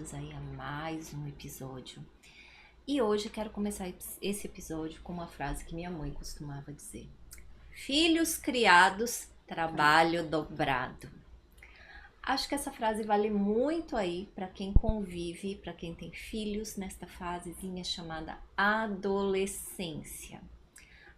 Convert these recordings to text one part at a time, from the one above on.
bem-vindos aí a mais um episódio. E hoje eu quero começar esse episódio com uma frase que minha mãe costumava dizer: filhos criados, trabalho dobrado. Acho que essa frase vale muito aí para quem convive, para quem tem filhos nesta fasezinha chamada adolescência.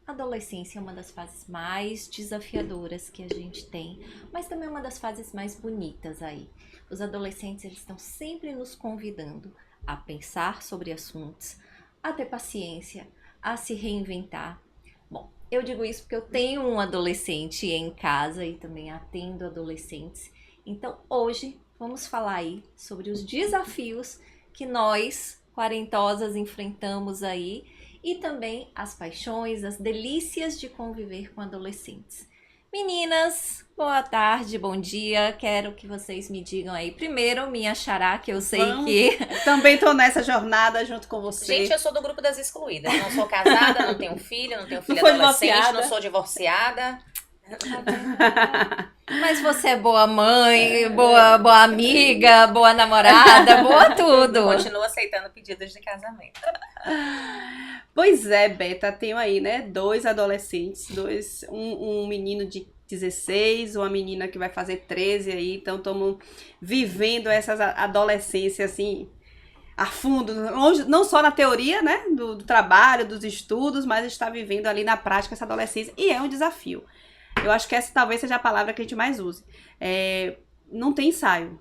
A adolescência é uma das fases mais desafiadoras que a gente tem, mas também é uma das fases mais bonitas aí. Os adolescentes, eles estão sempre nos convidando a pensar sobre assuntos, a ter paciência, a se reinventar. Bom, eu digo isso porque eu tenho um adolescente em casa e também atendo adolescentes. Então, hoje, vamos falar aí sobre os desafios que nós, quarentosas, enfrentamos aí e também as paixões, as delícias de conviver com adolescentes. Meninas, boa tarde, bom dia. Quero que vocês me digam aí primeiro, minha xará, que eu sei que... Também tô nessa jornada junto com você. Gente, eu sou do grupo das excluídas. Não sou casada, não tenho filho não adolescente, não sou divorciada. Mas você é boa mãe, boa amiga, boa namorada, boa tudo. Continuo aceitando pedidos de casamento. Pois é, Beta, tenho aí, né, 2 adolescentes, um menino de 16, uma menina que vai fazer 13 aí, então estamos vivendo essas adolescências assim, a fundo, não só na teoria, né, do trabalho, dos estudos, mas está vivendo ali na prática essa adolescência e é um desafio. Eu acho que essa talvez seja a palavra que a gente mais use. Não tem ensaio.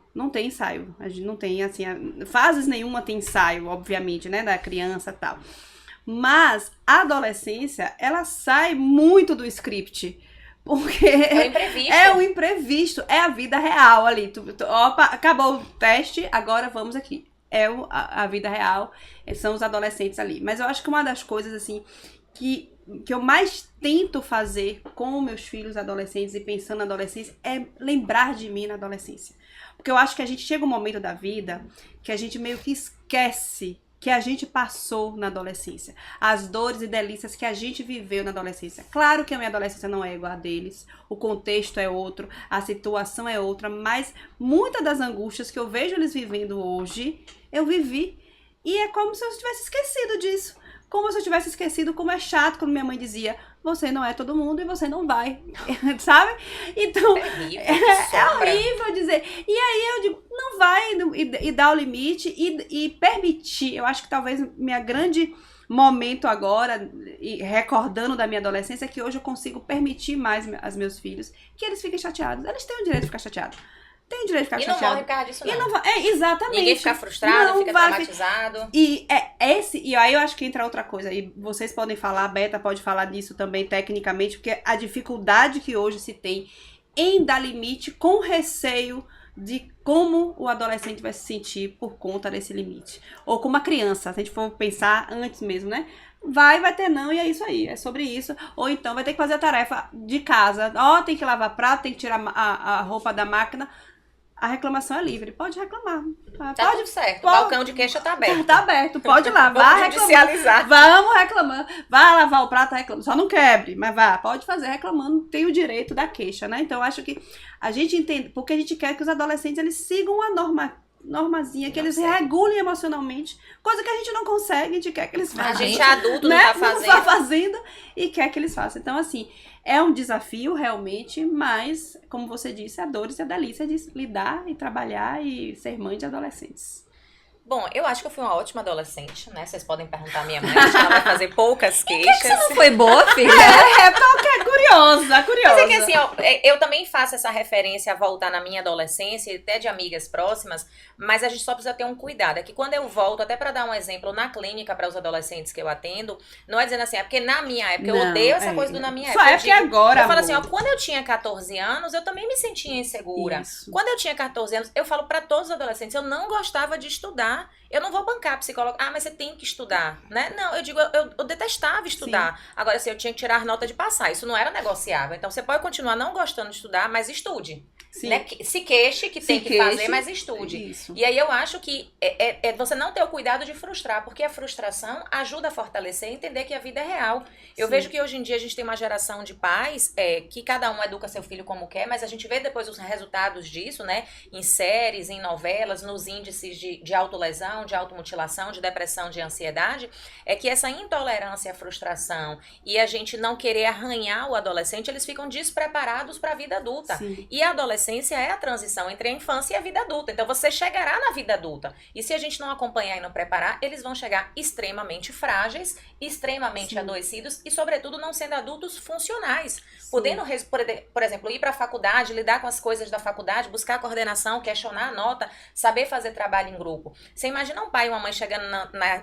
A gente não tem, assim, fases nenhuma tem ensaio, obviamente, né, da criança e tal. Mas a adolescência, ela sai muito do script. Porque é o imprevisto, é a vida real ali. Opa, acabou o teste, agora vamos aqui. A vida real, são os adolescentes ali. Mas eu acho que uma das coisas, assim, que eu mais tento fazer com meus filhos adolescentes e pensando na adolescência é lembrar de mim na adolescência. Porque eu acho que a gente chega um momento da vida que a gente meio que esquece que a gente passou na adolescência. As dores e delícias que a gente viveu na adolescência. Claro que a minha adolescência não é igual a deles, o contexto é outro, a situação é outra, mas muitas das angústias que eu vejo eles vivendo hoje, eu vivi. E é como se eu tivesse esquecido disso. Como se eu tivesse esquecido como é chato quando minha mãe dizia: você não é todo mundo e você não vai, sabe? Então, é horrível dizer. E aí eu digo, não vai, e dar o limite e permitir. Eu acho que talvez minha grande momento agora, e recordando da minha adolescência, é que hoje eu consigo permitir mais aos meus filhos que eles fiquem chateados. Eles têm o direito de ficar chateados. Tem o direito de ficar chateado. E não morre por causa disso, não. Exatamente. Ninguém fica frustrado, fica traumatizado. E aí eu acho que entra outra coisa. E vocês podem falar, a Beta pode falar disso também tecnicamente, porque a dificuldade que hoje se tem em dar limite com receio de como o adolescente vai se sentir por conta desse limite. Ou como a criança, se a gente for pensar antes mesmo, né? Vai ter não, e é isso aí, é sobre isso. Ou então vai ter que fazer a tarefa de casa. Tem que lavar prato, tem que tirar a roupa da máquina. A reclamação é livre, pode reclamar. Tá tudo certo, o balcão de queixa tá aberto. Tá aberto, pode ir lá, vai reclamar. Vamos reclamar, vai lavar o prato, reclama. Só não quebre, mas pode fazer reclamando, tem o direito da queixa, né? Então, eu acho que a gente entende, porque a gente quer que os adolescentes, eles sigam a normazinha, que eles regulem emocionalmente, coisa que a gente não consegue, a gente quer que eles façam. A gente adulto, né? Não tá fazendo e quer que eles façam. Então, assim, é um desafio realmente, mas, como você disse, a dor e a delícia de lidar e trabalhar e ser mãe de adolescentes. Bom, eu acho que eu fui uma ótima adolescente, né? Vocês podem perguntar à minha mãe, acho que ela vai fazer poucas queixas. Por que você não foi boa, filha? Porque é curiosa. Mas é que assim, eu também faço essa referência a voltar na minha adolescência, até de amigas próximas, mas a gente só precisa ter um cuidado. É que quando eu volto, até pra dar um exemplo, na clínica para os adolescentes que eu atendo, não é dizendo assim, é porque na minha época, eu odeio essa coisa do na minha época. Só é porque agora, eu falo assim, quando eu tinha 14 anos, eu também me sentia insegura. Isso. Quando eu tinha 14 anos, eu falo pra todos os adolescentes, eu não gostava de estudar. Eu não vou bancar psicólogo. Mas você tem que estudar, né? Não, eu digo, eu detestava estudar. Sim. Agora, assim, eu tinha que tirar nota de passar. Isso não era negociável. Então, você pode continuar não gostando de estudar, mas estude. Sim. Né? Se queixe, que tem que fazer, mas estude. Isso. E aí eu acho que é você não ter o cuidado de frustrar, porque a frustração ajuda a fortalecer e entender que a vida é real. Eu Sim. vejo que hoje em dia a gente tem uma geração de pais que cada um educa seu filho como quer, mas a gente vê depois os resultados disso, né? Em séries, em novelas, nos índices de autolesão, de automutilação, de depressão, de ansiedade, é que essa intolerância à frustração e a gente não querer arranhar o adolescente, eles ficam despreparados para a vida adulta. Sim. E a adolescência é a transição entre a infância e a vida adulta. Então você chegará na vida adulta. E se a gente não acompanhar e não preparar, eles vão chegar extremamente frágeis, extremamente adoecidos e, sobretudo, não sendo adultos funcionais. Podendo, por exemplo, ir para a faculdade, lidar com as coisas da faculdade, buscar a coordenação, questionar a nota, saber fazer trabalho em grupo. Você imagina um pai e uma mãe chegando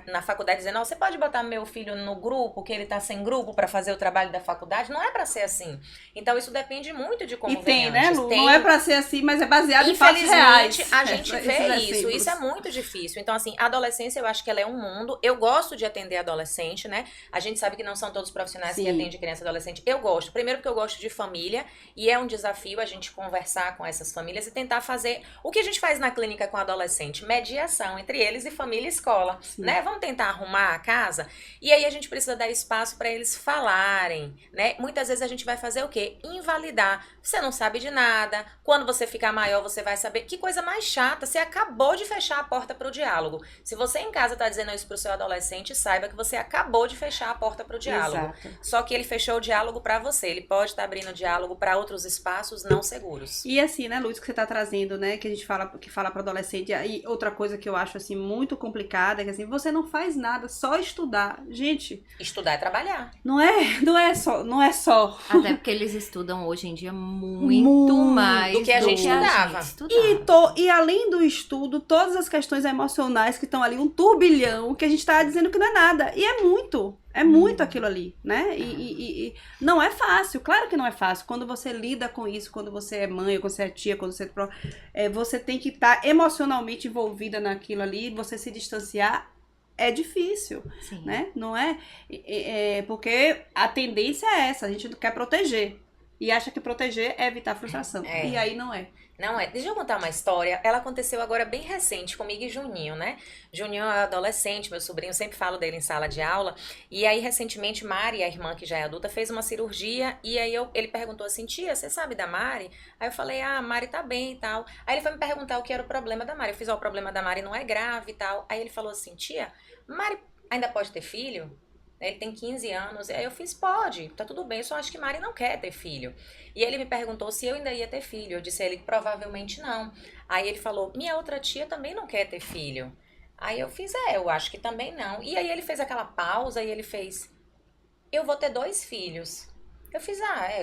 na faculdade dizendo: você pode botar meu filho no grupo, que ele está sem grupo para fazer o trabalho da faculdade? Não é para ser assim. Então isso depende muito de como E tem, vem né, antes. Lu? Não é para ser assim, mas é baseado em fatos Infelizmente, reais. a gente vê isso. Isso é muito difícil. Então, assim, a adolescência, eu acho que ela é um mundo. Eu gosto de atender adolescente, né? A gente sabe que não são todos os profissionais que atendem criança e adolescente. Eu gosto. Primeiro porque eu gosto de família e é um desafio a gente conversar com essas famílias e tentar fazer o que a gente faz na clínica com adolescente, mediação entre eles e família e escola, né? Vamos tentar arrumar a casa e aí a gente precisa dar espaço para eles falarem, né? Muitas vezes a gente vai fazer o quê? Invalidar. Você não sabe de nada. Quando você ficar maior, você vai saber. Que coisa mais chata. Você acabou de fechar a porta para o diálogo. Se você em casa está dizendo isso para o seu adolescente, saiba que você acabou de fechar a porta para o diálogo. Exato. Só que ele fechou o diálogo para você. Ele pode estar abrindo o diálogo para outros espaços não seguros. E assim, né, Luiz, que você tá trazendo, né, que a gente fala para adolescente, e outra coisa que eu acho assim muito complicada é que assim, você não faz nada, só estudar. Gente, Estudar é trabalhar. não é só. Até porque eles estudam hoje em dia muito mais do que a gente estudava. E além do estudo, todas as questões emocionais que estão ali, um turbilhão, que a gente tá dizendo que não é nada. E é muito aquilo ali, né? E não é fácil, claro que não é fácil. Quando você lida com isso, quando você é mãe, quando você é tia, quando você você tem que estar emocionalmente envolvida naquilo ali, você se distanciar é difícil, Sim. né? Não é? Porque a tendência é essa, a gente quer proteger. E acha que proteger é evitar a frustração. E aí não é. Não é. Deixa eu contar uma história. Ela aconteceu agora bem recente comigo e Juninho, né? Juninho é adolescente, meu sobrinho, sempre falo dele em sala de aula. E aí, recentemente, Mari, a irmã que já é adulta, fez uma cirurgia. E aí ele perguntou assim: tia, você sabe da Mari? Aí eu falei: a Mari tá bem e tal. Aí ele foi me perguntar o que era o problema da Mari. Eu fiz: o problema da Mari não é grave e tal. Aí ele falou assim: tia, Mari ainda pode ter filho? Ele tem 15 anos. Aí eu fiz: pode, tá tudo bem, eu só acho que Mari não quer ter filho. E ele me perguntou se eu ainda ia ter filho. Eu disse a ele que provavelmente não. Aí ele falou: minha outra tia também não quer ter filho. Aí eu fiz: eu acho que também não. E aí ele fez aquela pausa e ele fez: eu vou ter 2 filhos. Eu fiz: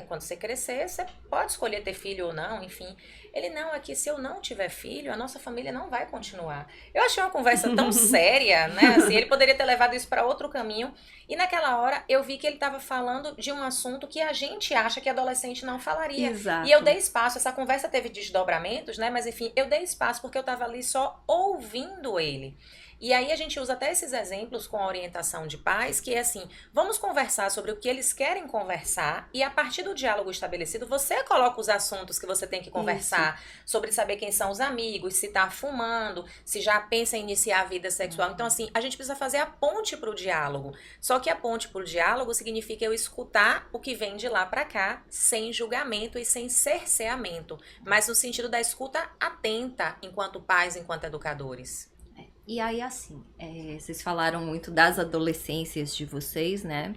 quando você crescer, você pode escolher ter filho ou não, enfim. Ele: não, é que se eu não tiver filho, a nossa família não vai continuar. Eu achei uma conversa tão séria, né? Assim, ele poderia ter levado isso para outro caminho. E naquela hora, eu vi que ele estava falando de um assunto que a gente acha que adolescente não falaria. Exato. E eu dei espaço, essa conversa teve desdobramentos, né? Mas enfim, eu dei espaço porque eu estava ali só ouvindo ele. E aí a gente usa até esses exemplos com a orientação de pais, que é assim: vamos conversar sobre o que eles querem conversar e a partir do diálogo estabelecido, você coloca os assuntos que você tem que conversar, sobre saber quem são os amigos, se tá fumando, se já pensa em iniciar a vida sexual. Então assim, a gente precisa fazer a ponte pro diálogo. Só que a ponte pro diálogo significa eu escutar o que vem de lá para cá, sem julgamento e sem cerceamento, mas no sentido da escuta atenta enquanto pais, enquanto educadores. E aí, assim, vocês falaram muito das adolescências de vocês, né?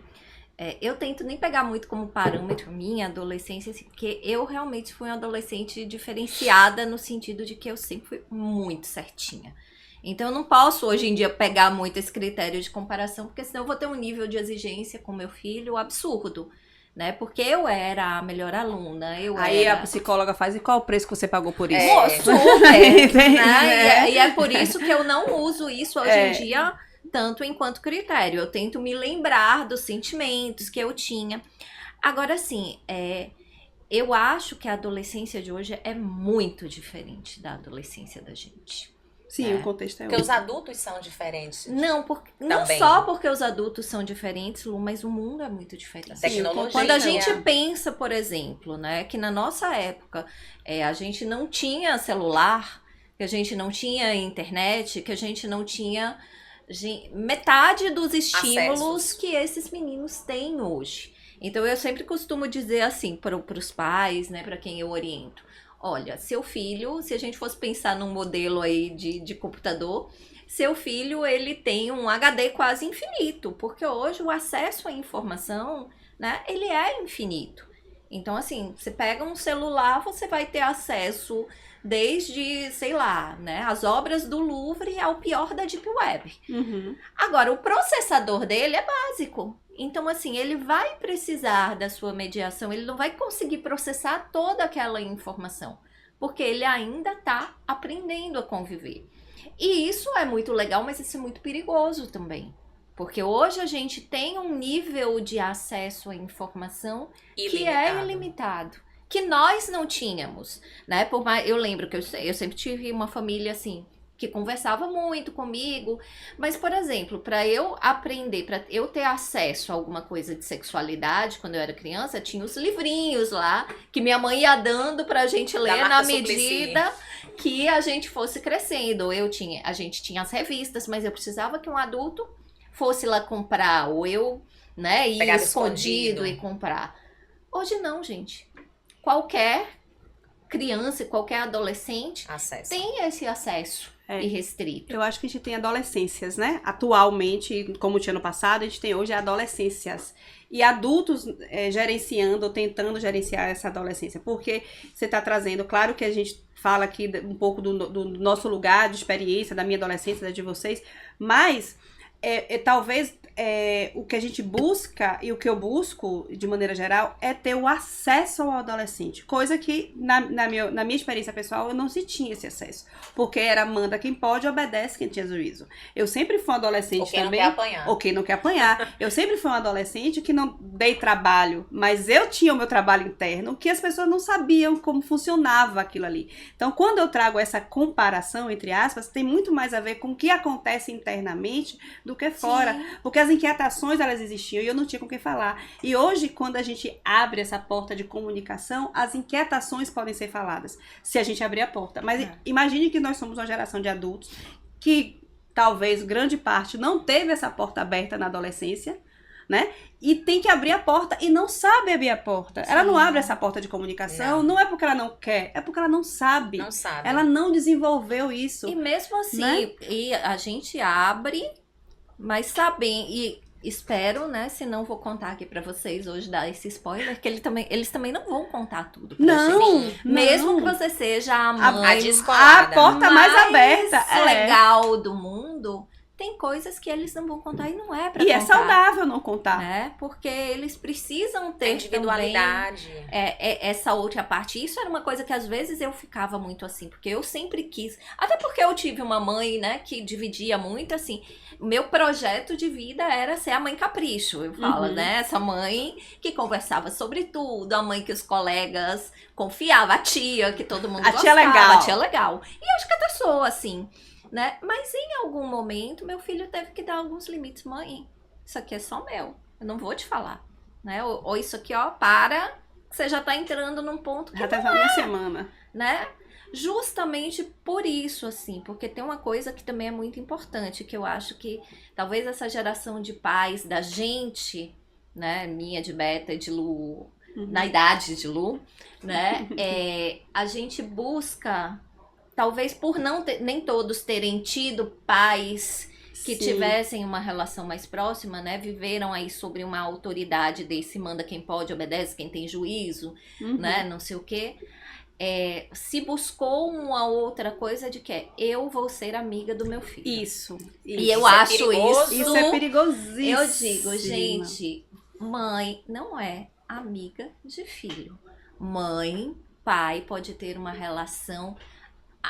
Eu tento nem pegar muito como parâmetro minha adolescência, assim, porque eu realmente fui uma adolescente diferenciada no sentido de que eu sempre fui muito certinha. Então, eu não posso, hoje em dia, pegar muito esse critério de comparação, porque senão eu vou ter um nível de exigência com meu filho absurdo. Né? Porque eu era a melhor aluna. Aí a psicóloga faz: e qual o preço que você pagou por isso? Super! Né? E é por isso que eu não uso isso hoje em dia tanto enquanto critério. Eu tento me lembrar dos sentimentos que eu tinha. Agora, assim, eu acho que a adolescência de hoje é muito diferente da adolescência da gente. Sim, o contexto é Porque outro. os adultos são diferentes. Não, não Também. só porque os adultos são diferentes, Lu, mas o mundo é muito diferente. Tecnologia. Quando a gente pensa, por exemplo, né, que na nossa época a gente não tinha celular, que a gente não tinha internet, que a gente não tinha metade dos estímulos Acessos. que esses meninos têm hoje. Então eu sempre costumo dizer assim para os pais, né, para quem eu oriento. Olha, seu filho, se a gente fosse pensar num modelo aí de computador, seu filho, ele tem um HD quase infinito, porque hoje o acesso à informação, né, ele é infinito. Então, assim, você pega um celular, você vai ter acesso desde, sei lá, né, as obras do Louvre ao pior da Deep Web. Uhum. Agora, o processador dele é básico. Então, assim, ele vai precisar da sua mediação, ele não vai conseguir processar toda aquela informação, porque ele ainda está aprendendo a conviver. E isso é muito legal, mas isso é muito perigoso também. Porque hoje a gente tem um nível de acesso à informação que é ilimitado, que nós não tínhamos, né? Eu lembro que eu sempre tive uma família assim, que conversava muito comigo, mas, por exemplo, para eu aprender, para eu ter acesso a alguma coisa de sexualidade, quando eu era criança, tinha os livrinhos lá, que minha mãe ia dando pra gente ler na medida que a gente fosse crescendo. A gente tinha as revistas, mas eu precisava que um adulto fosse lá comprar, ou eu, né, ir escondido e comprar. Hoje não, gente. Qualquer criança, qualquer adolescente tem esse acesso irrestrito. Eu acho que a gente tem adolescências, né? Atualmente, como tinha no passado, a gente tem hoje adolescências. E adultos gerenciando ou tentando gerenciar essa adolescência. Porque você está trazendo, claro que a gente fala aqui um pouco do nosso lugar de experiência, da minha adolescência, da de vocês, mas talvez o que a gente busca e o que eu busco, de maneira geral, é ter o acesso ao adolescente. Coisa que, na minha experiência pessoal, eu não se tinha esse acesso. Porque era manda quem pode, obedece quem tinha juízo. Eu sempre fui um adolescente também... Ou quem não quer apanhar. Eu sempre fui um adolescente que não dei trabalho, mas eu tinha o meu trabalho interno, que as pessoas não sabiam como funcionava aquilo ali. Então, quando eu trago essa comparação, entre aspas, tem muito mais a ver com o que acontece internamente do que fora. Sim. Porque as inquietações, elas existiam e eu não tinha com quem falar. E hoje, quando a gente abre essa porta de comunicação, as inquietações podem ser faladas, se a gente abrir a porta. Mas imagine que nós somos uma geração de adultos que talvez grande parte não teve essa porta aberta na adolescência, né? E tem que abrir a porta e não sabe abrir a porta. Sim. Ela não abre essa porta de comunicação, não é porque ela não quer, é porque ela não sabe. Não sabe. Ela não desenvolveu isso. E mesmo assim, né? E a gente abre, mas sabem, e espero, né, se não vou contar aqui pra vocês hoje, dar esse spoiler, que eles também não vão contar tudo pra gente. Mesmo que você seja a mãe, a porta mais aberta, legal do mundo, tem coisas que eles não vão contar e não é pra contar. E é saudável não contar. Né? Porque eles precisam ter individualidade. Essa outra parte. Isso era uma coisa que às vezes eu ficava muito assim, porque eu sempre quis, até porque eu tive uma mãe, né, que dividia muito assim. Meu projeto de vida era ser a mãe capricho, eu falo, né? Essa mãe que conversava sobre tudo, a mãe que os colegas confiavam, a tia que todo mundo gostava, a tia legal. E acho que até sou assim, né? Mas em algum momento, meu filho teve que dar alguns limites. Mãe, isso aqui é só meu, eu não vou te falar, né? Ou isso aqui, ó, para, você já tá entrando num ponto que já tá uma semana, né? Justamente por isso, assim, porque tem uma coisa que também é muito importante, que eu acho que talvez essa geração de pais da gente, né, minha de Beta e de Lu, na idade de Lu, né, a gente busca, talvez por nem todos terem tido pais que tivessem uma relação mais próxima, né, viveram aí sobre uma autoridade desse manda quem pode, obedece quem tem juízo, né, não sei o quê. Se buscou uma outra coisa de que eu vou ser amiga do meu filho. Isso. E eu acho isso é perigosíssimo. Eu digo, gente, mãe não é amiga de filho. Mãe, pai pode ter uma relação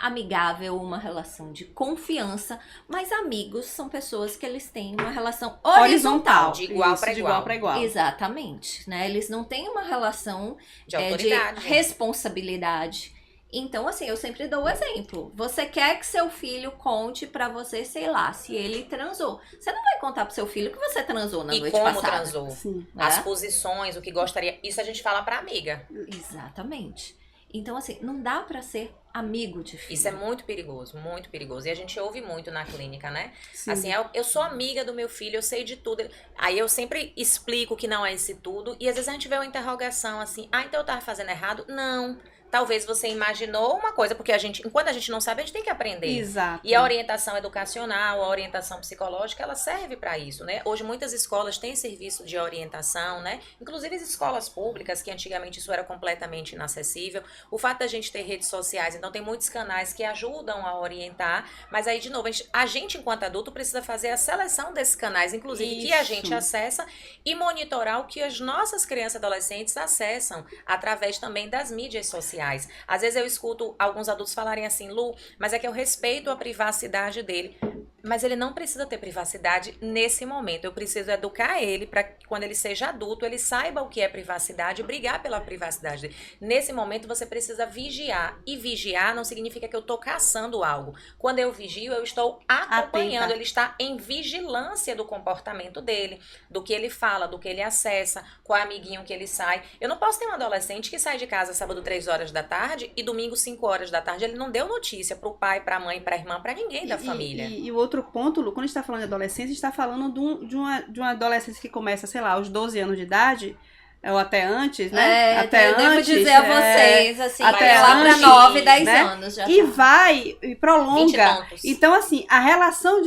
amigável, uma relação de confiança, mas amigos são pessoas que eles têm uma relação horizontal. De igual para igual. Exatamente, né? Eles não têm uma relação de autoridade, de responsabilidade. Então, assim, eu sempre dou o exemplo. Você quer que seu filho conte pra você, sei lá, se ele transou. Você não vai contar pro seu filho que você transou na E noite como passada. transou. Sim. Né? As posições, o que gostaria. Isso a gente fala pra amiga. Exatamente. Então, assim, não dá pra ser amigo de filho. Isso é muito perigoso, muito perigoso. E a gente ouve muito na clínica, né? Sim. Assim, eu sou amiga do meu filho, eu sei de tudo. Aí eu sempre explico que não é esse tudo. E às vezes a gente vê uma interrogação assim, então eu tava fazendo errado? Não. Talvez você imaginou uma coisa, porque enquanto a gente não sabe, a gente tem que aprender. Exato. E a orientação educacional, a orientação psicológica, ela serve para isso, né? Hoje muitas escolas têm serviço de orientação, né? Inclusive as escolas públicas, que antigamente isso era completamente inacessível. O fato da gente ter redes sociais, então tem muitos canais que ajudam a orientar, mas aí, de novo, a gente enquanto adulto precisa fazer a seleção desses canais, inclusive, que a gente acessa e monitorar o que as nossas crianças e adolescentes acessam através também das mídias sociais. Às vezes eu escuto alguns adultos falarem assim, Lu, mas é que eu respeito a privacidade dele. Mas ele não precisa ter privacidade nesse momento. Eu preciso educar ele para que quando ele seja adulto, ele saiba o que é privacidade e brigar pela privacidade dele. Nesse momento, você precisa vigiar. E vigiar não significa que eu estou caçando algo. Quando eu vigio, eu estou acompanhando. Atenta. Ele está em vigilância do comportamento dele, do que ele fala, do que ele acessa, qual amiguinho que ele sai. Eu não posso ter um adolescente que sai de casa sábado 3 horas da tarde e domingo 5 horas da tarde. Ele não deu notícia para o pai, para a mãe, para a irmã, para ninguém da família. E o outro ponto, Lu, quando a gente está falando de adolescência, a gente está falando de uma adolescência que começa, sei lá, aos 12 anos de idade, ou até antes, né? Até eu devo antes, dizer a vocês, assim, até lá pra antes, 9, 10 né? anos já E tá. vai, e 20 e prolonga. tantos. Então, assim, a relação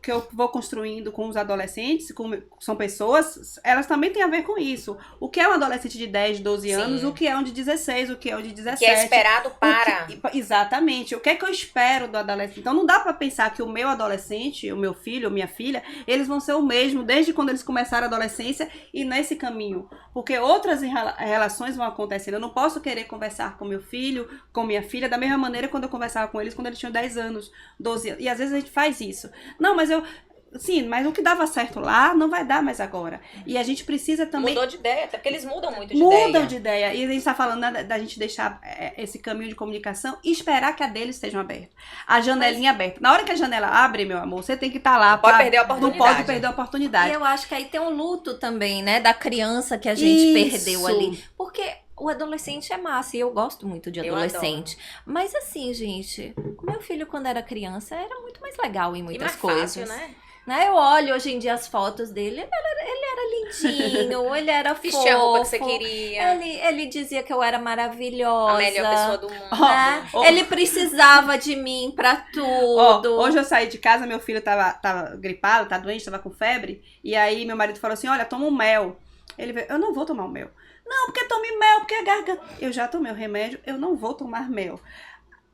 que eu vou construindo com os adolescentes, são pessoas, elas também têm a ver com isso. O que é um adolescente de 10, 12 Sim. anos, o que é um de 16, o que é um de 17. Que é esperado para... Exatamente. O que é que eu espero do adolescente? Então não dá pra pensar que o meu adolescente, o meu filho, ou minha filha, eles vão ser o mesmo desde quando eles começaram a adolescência e nesse caminho. Porque outras relações vão acontecendo. Eu não posso querer conversar com meu filho, com minha filha, da mesma maneira quando eu conversava com eles quando eles tinham 10 anos, 12 anos. E às vezes a gente faz isso. Não, mas sim, mas o que dava certo lá não vai dar mais agora. E a gente precisa também... Mudou de ideia, até porque eles mudam muito de ideia. Mudam de ideia. E a gente tá falando, né, da gente deixar esse caminho de comunicação e esperar que a deles estejam aberta. A janelinha aberta. Na hora que a janela abre, meu amor, você tem que estar lá. Pode perder a Não oportunidade. pode perder a E oportunidade. eu acho que aí tem um luto também, né, da criança que a gente Isso. perdeu ali. Porque o adolescente é massa e eu gosto muito de Eu adolescente. Mas assim, gente, o meu filho quando era criança era muito mais legal em E muitas mais coisas. fácil, né? Né? Eu olho hoje em dia as fotos dele, ele era lindinho, ele era fofo. Vestia a roupa que você queria. Ele dizia que eu era maravilhosa. A melhor pessoa do mundo. Né? Ó, ó. Ele precisava de mim pra tudo. Ó, hoje eu saí de casa, meu filho tava gripado, tá doente, tava com febre. E aí meu marido falou assim, olha, toma um mel. Ele veio, eu não vou tomar o mel. Não, porque tome mel, porque a garganta... Eu já tomei o remédio, eu não vou tomar mel.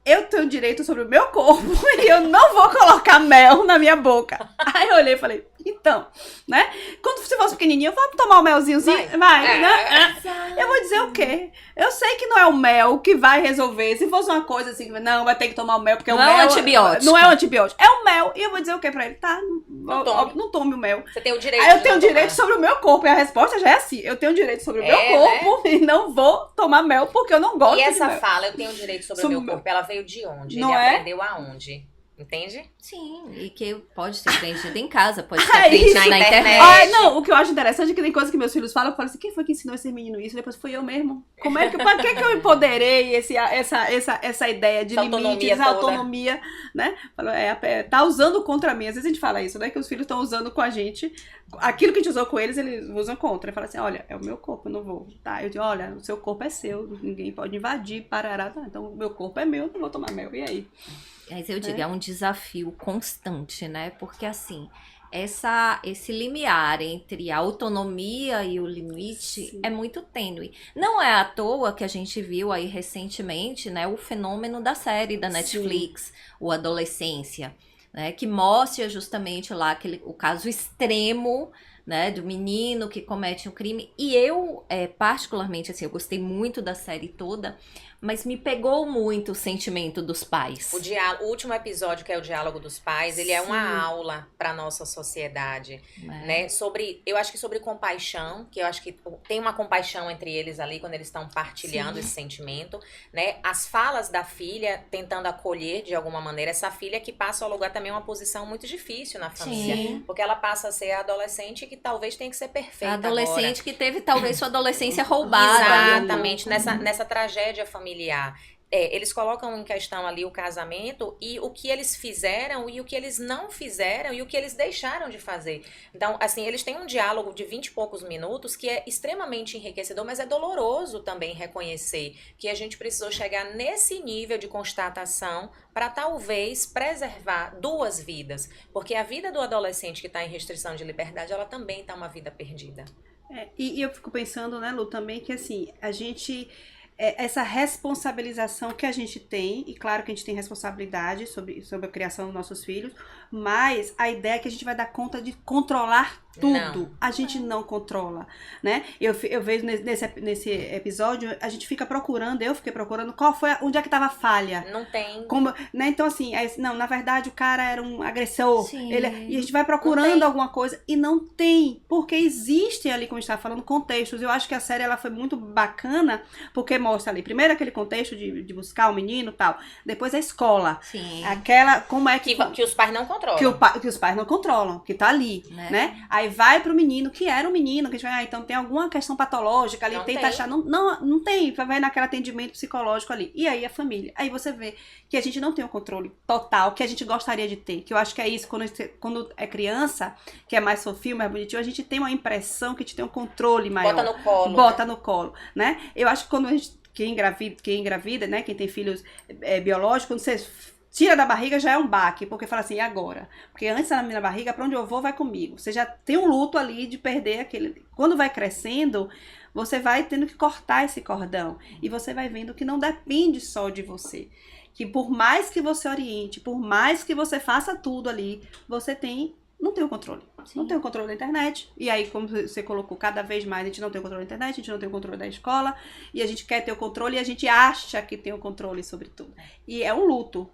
Eu tenho direito sobre o meu corpo e eu não vou colocar mel na minha boca. Aí eu olhei e falei, então, né? Quando você fosse pequenininho, vamos tomar o melzinho? Vai, né? Eu vou dizer o quê? Eu sei que não é o mel que vai resolver. Se fosse uma coisa assim, não, vai ter que tomar o mel, porque Não o é mel... um antibiótico. Não é um antibiótico, é o mel. E eu vou dizer o quê pra ele? Tá, não tome o mel. Você tem o direito Aí eu de tenho não direito tomar. sobre o meu corpo. E a resposta já é assim. Eu tenho direito sobre o meu É, corpo e não vou tomar mel porque eu não gosto E de essa mel. fala, eu tenho direito sobre o Sobre meu o meu- corpo, ela veio de onde? Não Ele é? aprendeu aonde? Entende? Sim, e que pode ser aprendido em casa, pode ser Ai, aprendido na na internet. internet. Ai, não, o que eu acho interessante é que tem coisas que meus filhos falam, eu falo assim, quem foi que ensinou esse menino isso? Depois fui eu mesmo. Como é que, pra que eu empoderei essa ideia de Essa limites, autonomia essa toda. autonomia, né? Tá usando contra mim. Às vezes a gente fala isso, né? Que os filhos estão usando com a gente. Aquilo que a gente usou com eles, eles usam contra. Fala assim, olha, é o meu corpo, eu não vou. Tá? Eu digo, olha, o seu corpo é seu, ninguém pode invadir, parará. Tá? Então, o meu corpo é meu, eu não vou tomar mel. E aí? Mas eu digo, é um desafio constante, né? Porque assim, esse limiar entre a autonomia e o limite Sim. é muito tênue. Não é à toa que a gente viu aí recentemente, né, o fenômeno da série da Netflix, o Adolescência, né, que mostra justamente lá o caso extremo, né, do menino que comete um crime. E eu, particularmente, assim, eu gostei muito da série toda, mas me pegou muito o sentimento dos pais. O último episódio, que é o Diálogo dos Pais, ele é uma Sim. aula para nossa sociedade, né? Eu acho que sobre compaixão, que eu acho que tem uma compaixão entre eles ali, quando eles estão partilhando Sim. esse sentimento, né? As falas da filha, tentando acolher de alguma maneira essa filha que passa a alugar também uma posição muito difícil na família. Sim. Porque ela passa a ser a adolescente que talvez tenha que ser perfeita A adolescente agora. que teve talvez sua adolescência roubada. Exatamente, nessa tragédia familiar. Eles colocam em questão ali o casamento e o que eles fizeram e o que eles não fizeram e o que eles deixaram de fazer. Então, assim, eles têm um diálogo de 20 e poucos minutos que é extremamente enriquecedor, mas é doloroso também reconhecer que a gente precisou chegar nesse nível de constatação para talvez preservar 2 vidas. Porque a vida do adolescente que está em restrição de liberdade, ela também está uma vida perdida. E eu fico pensando, né, Lu, também que assim, a gente, essa responsabilização que a gente tem, e claro que a gente tem responsabilidade sobre a criação dos nossos filhos, mas a ideia é que a gente vai dar conta de controlar tudo. Não. A gente não controla, né? Eu vejo nesse episódio, a gente fica procurando, eu fiquei procurando onde é que tava a falha. Não tem. Como, né? Então, assim, não, na verdade o cara era um agressor. Sim. E a gente vai procurando alguma coisa e não tem. Porque existem ali, como a gente estava falando, contextos. Eu acho que a série ela foi muito bacana, porque mostra ali, primeiro aquele contexto de buscar o menino e tal. Depois a escola. Sim. Aquela, como é Que os pais não controlam. que os pais não controlam, que tá ali, Né? né? Aí vai pro menino, que era um menino, que a gente vai, então tem alguma questão patológica ali, Não tenta tem. achar, não tem, vai naquele atendimento psicológico ali. E aí a família. Aí você vê que a gente não tem o controle total que a gente gostaria de ter, que eu acho que é isso, quando é criança, que é mais fofinho, mais bonitinho, a gente tem uma impressão que a gente tem um controle maior. Bota no colo. Bota né? no colo, né? Eu acho que quando a gente, quem engravida, né, quem tem filhos biológicos, quando você tira da barriga já é um baque, porque fala assim, e agora? Porque antes na minha barriga, pra onde eu vou, vai comigo. Você já tem um luto ali de perder aquele. Quando vai crescendo, você vai tendo que cortar esse cordão. E você vai vendo que não depende só de você. Que por mais que você oriente, por mais que você faça tudo ali, você não tem o controle. Sim. Não tem o controle da internet. E aí, como você colocou, cada vez mais a gente não tem o controle da internet, a gente não tem o controle da escola. E a gente quer ter o controle e a gente acha que tem o controle sobre tudo. E é um luto.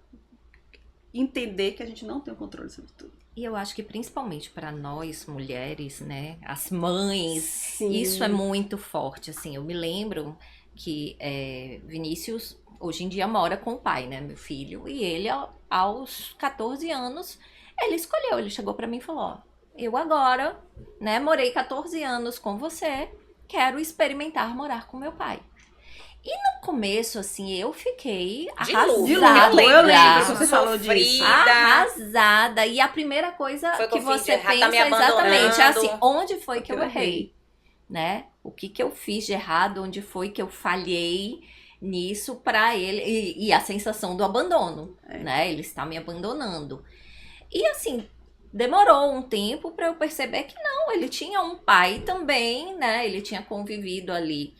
Entender que a gente não tem o controle sobre tudo. E eu acho que principalmente para nós mulheres, né, as mães, Sim. isso é muito forte, assim. Eu me lembro que Vinícius hoje em dia mora com o pai, né, meu filho, e ele aos 14 anos, ele escolheu, ele chegou para mim e falou, ó, eu agora, né, morei 14 anos com você, quero experimentar morar com meu pai. E no começo, assim, eu fiquei arrasada. Eu lembro que você falou disso. Sofrida. Arrasada. E a primeira coisa Foi que que eu fiz de você errado, tá pensa me exatamente é assim, abandonando. onde foi que eu errei? Né? O que eu fiz de errado? Onde foi que eu falhei nisso pra ele? E a sensação do abandono, né? Ele está me abandonando. E assim, demorou um tempo pra eu perceber que não, ele tinha um pai também, né? Ele tinha convivido ali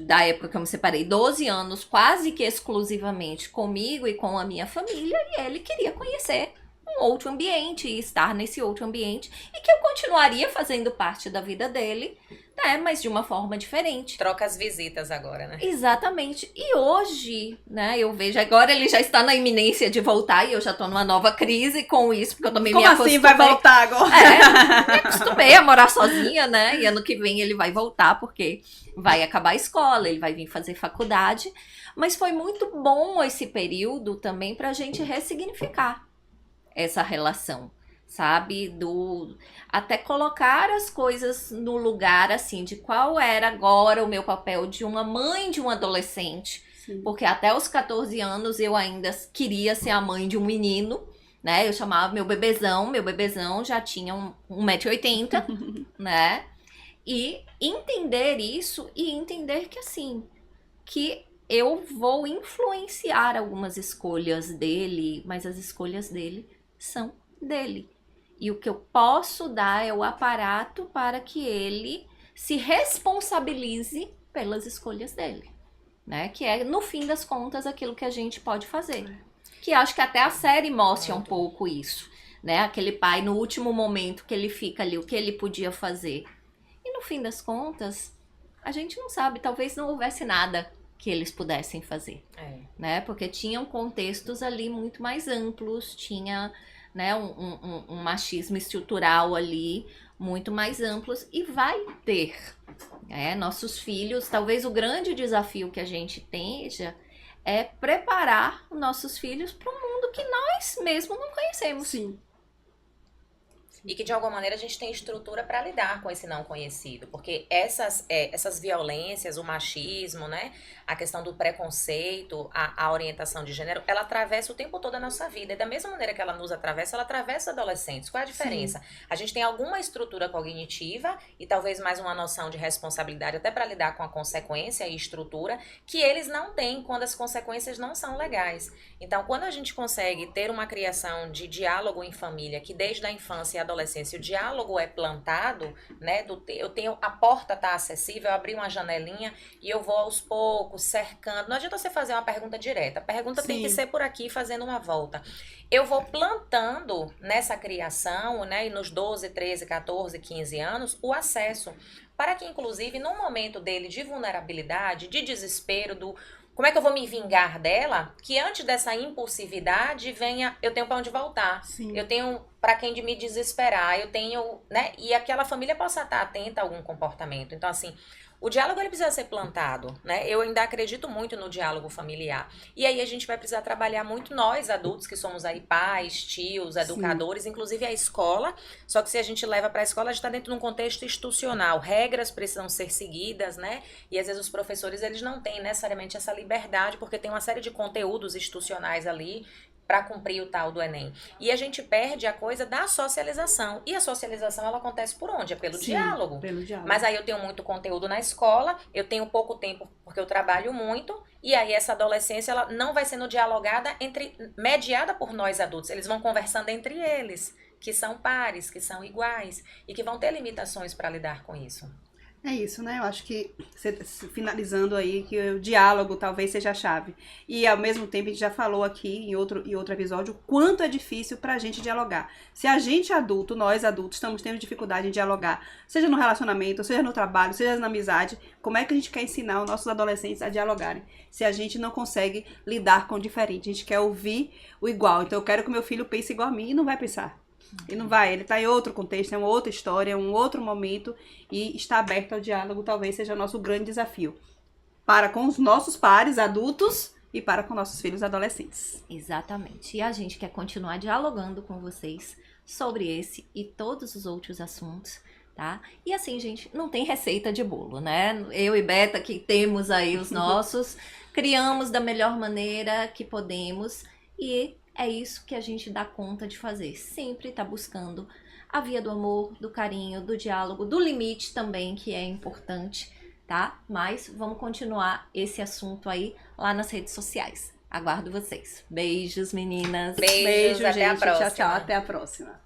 da época que eu me separei, 12 anos, quase que exclusivamente comigo e com a minha família, e ele queria conhecer um outro ambiente e estar nesse outro ambiente, e que eu continuaria fazendo parte da vida dele, né, mas de uma forma diferente. Troca as visitas agora, né? Exatamente. E hoje, né, eu vejo, agora ele já está na iminência de voltar, e eu já tô numa nova crise com isso, porque eu também Como me assim acostumei. vai voltar agora? Me acostumei a morar sozinha, né? E ano que vem ele vai voltar, porque vai acabar a escola, ele vai vir fazer faculdade. Mas foi muito bom esse período também pra gente ressignificar essa relação, sabe? Até colocar as coisas no lugar, assim, de qual era agora o meu papel de uma mãe de um adolescente. Sim. Porque até os 14 anos eu ainda queria ser a mãe de um menino, né? Eu chamava meu bebezão já tinha 1,80 m, né? E entender isso e entender que assim, que eu vou influenciar algumas escolhas dele, mas as escolhas dele são dele. E o que eu posso dar é o aparato para que ele se responsabilize pelas escolhas dele, né? Que é, no fim das contas, aquilo que a gente pode fazer. Que acho que até a série mostra um pouco isso, né? Aquele pai, no último momento que ele fica ali, o que ele podia fazer. E no fim das contas, a gente não sabe, talvez não houvesse nada, que eles pudessem fazer, né? Porque tinham contextos ali muito mais amplos, tinha, né, um machismo estrutural ali muito mais amplos e vai ter, né? Nossos filhos, talvez o grande desafio que a gente tenha é preparar nossos filhos para um mundo que nós mesmos não conhecemos. Sim. E que de alguma maneira a gente tem estrutura para lidar com esse não conhecido, porque essas violências, o machismo, né, a questão do preconceito, a orientação de gênero, ela atravessa o tempo todo a nossa vida, e da mesma maneira que ela nos atravessa, ela atravessa adolescentes. Qual é a diferença? Sim. A gente tem alguma estrutura cognitiva e talvez mais uma noção de responsabilidade até para lidar com a consequência e estrutura que eles não têm quando as consequências não são legais. Então, quando a gente consegue ter uma criação de diálogo em família, que desde a infância e a adolescência o diálogo é plantado, né? Eu tenho, a porta tá acessível, eu abri uma janelinha e eu vou aos poucos, cercando. Não adianta você fazer uma pergunta direta, a pergunta tem que ser por aqui, fazendo uma volta. Eu vou plantando nessa criação, né? E nos 12, 13, 14, 15 anos, o acesso. Para que, inclusive, num momento dele de vulnerabilidade, de desespero, do como é que eu vou me vingar dela? Que antes dessa impulsividade venha, eu tenho para onde voltar. Sim. Eu tenho para quem de me desesperar. Eu tenho, né? E aquela família possa estar atenta a algum comportamento. Então, assim, o diálogo ele precisa ser plantado, né? Eu ainda acredito muito no diálogo familiar. E aí a gente vai precisar trabalhar muito nós, adultos, que somos aí pais, tios, educadores, sim, inclusive a escola. Só que se a gente leva para a escola, a gente está dentro de um contexto institucional. Regras precisam ser seguidas, né? E às vezes os professores, eles não têm necessariamente essa liberdade, porque tem uma série de conteúdos institucionais ali para cumprir o tal do Enem. E a gente perde a coisa da socialização. E a socialização, ela acontece por onde? É pelo diálogo. Pelo diálogo. Mas aí eu tenho muito conteúdo na escola, eu tenho pouco tempo porque eu trabalho muito, e aí essa adolescência, ela não vai sendo dialogada mediada por nós adultos. Eles vão conversando entre eles, que são pares, que são iguais, e que vão ter limitações para lidar com isso. É isso, né? Eu acho que, finalizando aí, que o diálogo talvez seja a chave. E, ao mesmo tempo, a gente já falou aqui em outro episódio o quanto é difícil pra gente dialogar. Se a gente adulto, nós adultos, estamos tendo dificuldade em dialogar, seja no relacionamento, seja no trabalho, seja na amizade, como é que a gente quer ensinar os nossos adolescentes a dialogarem? Se a gente não consegue lidar com o diferente, a gente quer ouvir o igual. Então, eu quero que o meu filho pense igual a mim e não vai pensar. E não vai, ele está em outro contexto, é uma outra história, é um outro momento, e está aberto ao diálogo talvez seja o nosso grande desafio. Para com os nossos pares adultos e para com nossos filhos adolescentes. Exatamente. E a gente quer continuar dialogando com vocês sobre esse e todos os outros assuntos, tá? E assim, gente, não tem receita de bolo, né? Eu e Beta, que temos aí os nossos, criamos da melhor maneira que podemos e é isso que a gente dá conta de fazer. Sempre tá buscando a via do amor, do carinho, do diálogo, do limite também, que é importante, tá? Mas vamos continuar esse assunto aí lá nas redes sociais. Aguardo vocês. Beijos, meninas. Beijos, até gente. a próxima. Tchau, tchau. Até a próxima.